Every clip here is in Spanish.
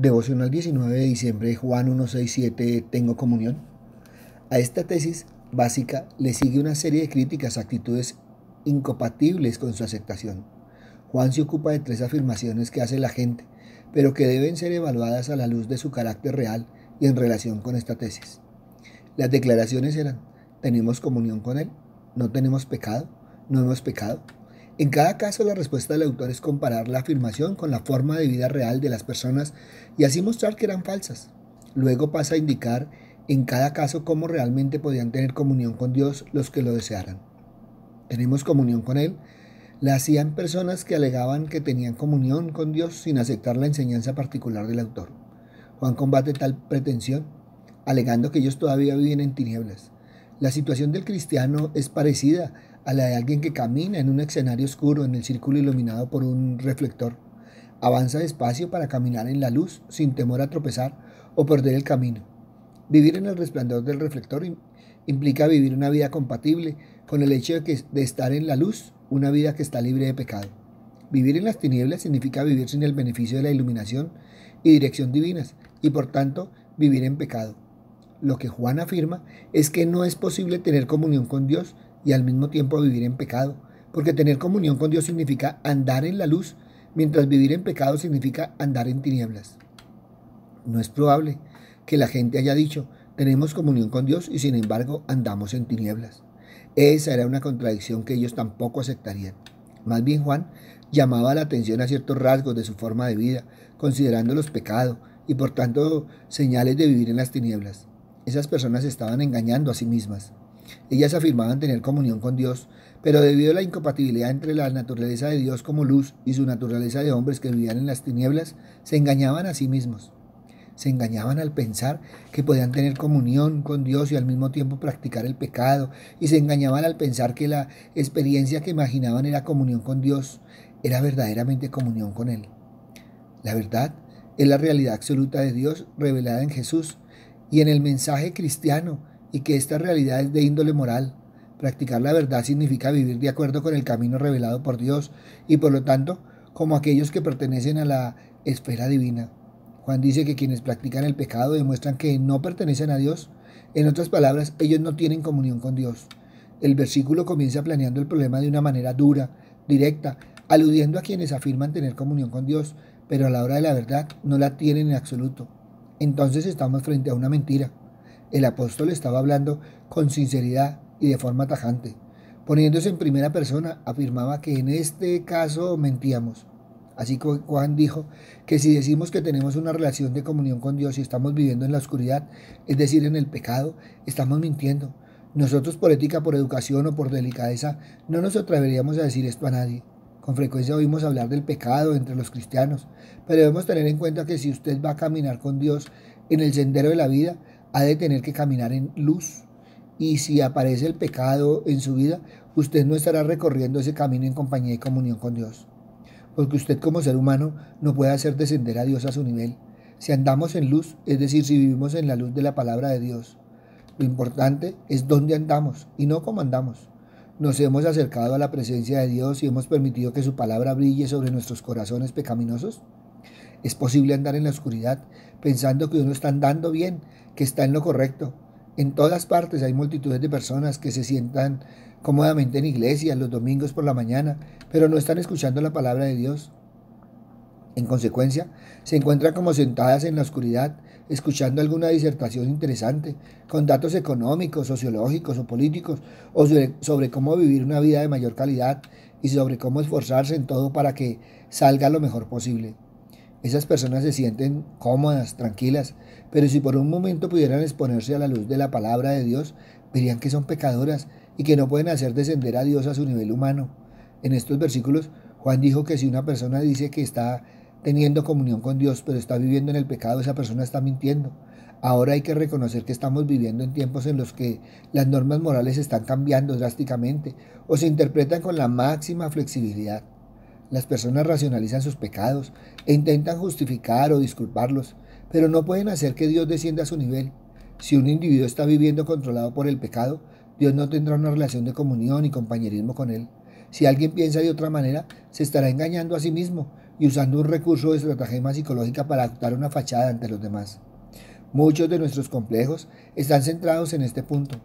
Devocional 19 de diciembre, Juan 1:6-7, tengo comunión. A esta tesis básica le sigue una serie de críticas a actitudes incompatibles con su aceptación. Juan se ocupa de tres afirmaciones que hace la gente, pero que deben ser evaluadas a la luz de su carácter real y en relación con esta tesis. Las declaraciones eran: ¿tenemos comunión con Él? ¿No tenemos pecado? ¿No hemos pecado? En cada caso, la respuesta del autor es comparar la afirmación con la forma de vida real de las personas y así mostrar que eran falsas. Luego pasa a indicar en cada caso cómo realmente podían tener comunión con Dios los que lo desearan. ¿Tenemos comunión con Él? La hacían personas que alegaban que tenían comunión con Dios sin aceptar la enseñanza particular del autor. Juan combate tal pretensión, alegando que ellos todavía viven en tinieblas. La situación del cristiano es parecida a la de alguien que camina en un escenario oscuro en el círculo iluminado por un reflector. Avanza despacio para caminar en la luz sin temor a tropezar o perder el camino. Vivir en el resplandor del reflector implica vivir una vida compatible con el hecho de estar en la luz, una vida que está libre de pecado. Vivir en las tinieblas significa vivir sin el beneficio de la iluminación y dirección divinas, y por tanto vivir en pecado. Lo que Juan afirma es que no es posible tener comunión con Dios y al mismo tiempo vivir en pecado, porque tener comunión con Dios significa andar en la luz, mientras vivir en pecado significa andar en tinieblas. No es probable que la gente haya dicho: tenemos comunión con Dios y sin embargo andamos en tinieblas. Esa era una contradicción que ellos tampoco aceptarían. Más bien, Juan llamaba la atención a ciertos rasgos de su forma de vida, considerándolos pecado y por tanto señales de vivir en las tinieblas. Esas personas estaban engañando a sí mismas. Ellas afirmaban tener comunión con Dios, pero debido a la incompatibilidad entre la naturaleza de Dios como luz y su naturaleza de hombres que vivían en las tinieblas, se engañaban a sí mismos. Se engañaban al pensar que podían tener comunión con Dios y al mismo tiempo practicar el pecado, y se engañaban al pensar que la experiencia que imaginaban era comunión con Dios, era verdaderamente comunión con Él. La verdad es la realidad absoluta de Dios revelada en Jesús y en el mensaje cristiano, y que esta realidad es de índole moral. Practicar la verdad significa vivir de acuerdo con el camino revelado por Dios y por lo tanto como aquellos que pertenecen a la esfera divina. Juan dice que quienes practican el pecado demuestran que no pertenecen a Dios. En otras palabras, ellos no tienen comunión con Dios. El versículo comienza planeando el problema de una manera dura, directa, aludiendo a quienes afirman tener comunión con Dios, pero a la hora de la verdad no la tienen en absoluto. Entonces estamos frente a una mentira. El apóstol estaba hablando con sinceridad y de forma tajante. Poniéndose en primera persona, afirmaba que en este caso mentíamos. Así que Juan dijo que si decimos que tenemos una relación de comunión con Dios y estamos viviendo en la oscuridad, es decir, en el pecado, estamos mintiendo. Nosotros, por ética, por educación o por delicadeza, no nos atreveríamos a decir esto a nadie. Con frecuencia oímos hablar del pecado entre los cristianos, pero debemos tener en cuenta que si usted va a caminar con Dios en el sendero de la vida, ha de tener que caminar en luz. Y si aparece el pecado en su vida, usted no estará recorriendo ese camino en compañía y comunión con Dios. Porque usted como ser humano no puede hacer descender a Dios a su nivel. Si andamos en luz, es decir, si vivimos en la luz de la palabra de Dios, lo importante es dónde andamos y no cómo andamos. Nos hemos acercado a la presencia de Dios y hemos permitido que su palabra brille sobre nuestros corazones pecaminosos. Es posible andar en la oscuridad pensando que uno está andando bien, que está en lo correcto. En todas partes hay multitudes de personas que se sientan cómodamente en iglesia los domingos por la mañana, pero no están escuchando la palabra de Dios. En consecuencia, se encuentran como sentadas en la oscuridad, escuchando alguna disertación interesante, con datos económicos, sociológicos o políticos, o sobre cómo vivir una vida de mayor calidad y sobre cómo esforzarse en todo para que salga lo mejor posible. Esas personas se sienten cómodas, tranquilas, pero si por un momento pudieran exponerse a la luz de la palabra de Dios, verían que son pecadoras y que no pueden hacer descender a Dios a su nivel humano. En estos versículos, Juan dijo que si una persona dice que está teniendo comunión con Dios, pero está viviendo en el pecado, esa persona está mintiendo. Ahora hay que reconocer que estamos viviendo en tiempos en los que las normas morales están cambiando drásticamente o se interpretan con la máxima flexibilidad. Las personas racionalizan sus pecados e intentan justificar o disculparlos, pero no pueden hacer que Dios descienda a su nivel. Si un individuo está viviendo controlado por el pecado, Dios no tendrá una relación de comunión y compañerismo con él. Si alguien piensa de otra manera, se estará engañando a sí mismo, y usando un recurso de estratagema psicológica para adoptar una fachada ante los demás. Muchos de nuestros complejos están centrados en este punto.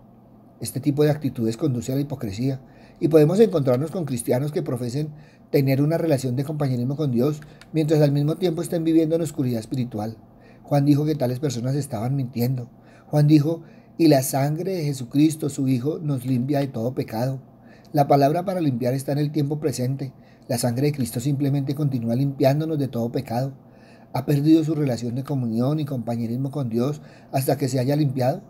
Este tipo de actitudes conduce a la hipocresía y podemos encontrarnos con cristianos que profesen tener una relación de compañerismo con Dios mientras al mismo tiempo estén viviendo en oscuridad espiritual. Juan dijo que tales personas estaban mintiendo. Juan dijo, y la sangre de Jesucristo, su Hijo, nos limpia de todo pecado. La palabra para limpiar está en el tiempo presente. La sangre de Cristo simplemente continúa limpiándonos de todo pecado. ¿Ha perdido su relación de comunión y compañerismo con Dios hasta que se haya limpiado?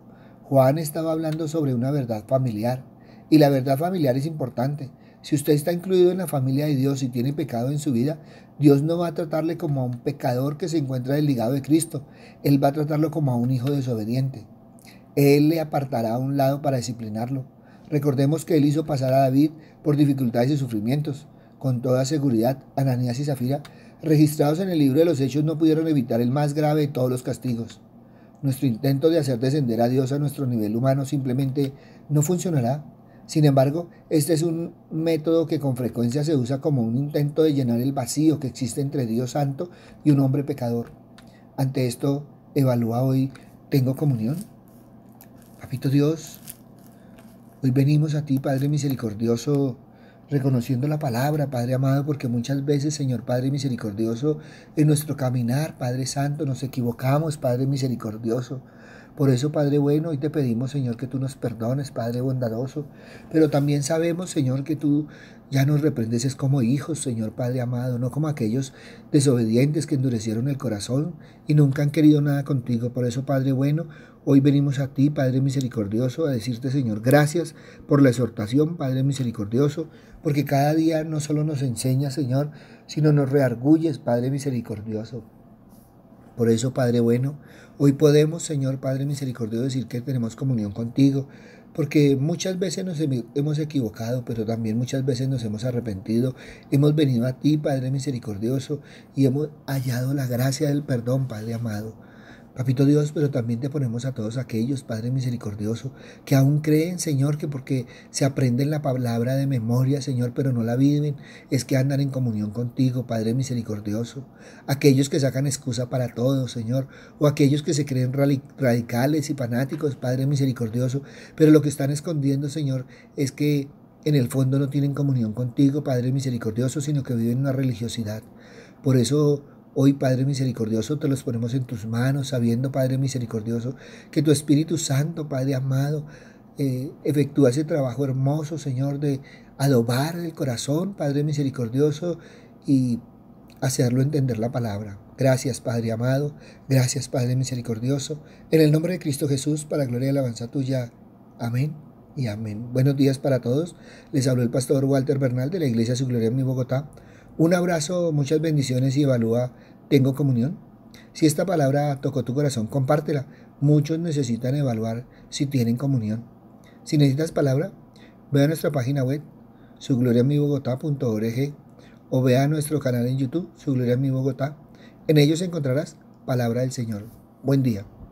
Juan estaba hablando sobre una verdad familiar, y la verdad familiar es importante. Si usted está incluido en la familia de Dios y tiene pecado en su vida, Dios no va a tratarle como a un pecador que se encuentra desligado de Cristo. Él va a tratarlo como a un hijo desobediente. Él le apartará a un lado para disciplinarlo. Recordemos que él hizo pasar a David por dificultades y sufrimientos. Con toda seguridad, Ananías y Zafira, registrados en el libro de los Hechos, no pudieron evitar el más grave de todos los castigos. Nuestro intento de hacer descender a Dios a nuestro nivel humano simplemente no funcionará. Sin embargo, este es un método que con frecuencia se usa como un intento de llenar el vacío que existe entre Dios Santo y un hombre pecador. Ante esto, evalúa hoy, ¿tengo comunión? Papito Dios, hoy venimos a ti, Padre misericordioso, reconociendo la palabra, Padre amado, porque muchas veces, Señor Padre misericordioso, en nuestro caminar, Padre Santo, nos equivocamos, Padre misericordioso. Por eso, Padre bueno, hoy te pedimos, Señor, que tú nos perdones, Padre bondadoso, pero también sabemos, Señor, que tú ya nos reprendes es como hijos, Señor Padre amado, no como aquellos desobedientes que endurecieron el corazón y nunca han querido nada contigo. Por eso, Padre bueno, hoy venimos a ti, Padre misericordioso, a decirte, Señor, gracias por la exhortación, Padre misericordioso, porque cada día no solo nos enseñas, Señor, sino nos reargulles, Padre misericordioso. Por eso, Padre bueno, hoy podemos, Señor Padre misericordioso, decir que tenemos comunión contigo, porque muchas veces nos hemos equivocado, pero también muchas veces nos hemos arrepentido. Hemos venido a ti, Padre misericordioso, y hemos hallado la gracia del perdón, Padre amado. Papito Dios, pero también te ponemos a todos aquellos, Padre misericordioso, que aún creen, Señor, que porque se aprenden la palabra de memoria, Señor, pero no la viven, es que andan en comunión contigo, Padre misericordioso. Aquellos que sacan excusa para todo, Señor, o aquellos que se creen radicales y fanáticos, Padre misericordioso, pero lo que están escondiendo, Señor, es que en el fondo no tienen comunión contigo, Padre misericordioso, sino que viven una religiosidad. Por eso hoy, Padre misericordioso, te los ponemos en tus manos, sabiendo, Padre misericordioso, que tu Espíritu Santo, Padre amado, efectúa ese trabajo hermoso, Señor, de adobar el corazón, Padre misericordioso, y hacerlo entender la palabra. Gracias, Padre amado, gracias, Padre misericordioso. En el nombre de Cristo Jesús, para gloria y alabanza tuya. Amén y amén. Buenos días para todos. Les habló el pastor Walter Bernal de la Iglesia Su Gloria en mi Bogotá. Un abrazo, muchas bendiciones y evalúa, ¿tengo comunión? Si esta palabra tocó tu corazón, compártela. Muchos necesitan evaluar si tienen comunión. Si necesitas palabra, ve a nuestra página web, sugloriamibogotá.org, o ve a nuestro canal en YouTube, Su Gloria en mi Bogotá. En ellos encontrarás palabra del Señor. Buen día.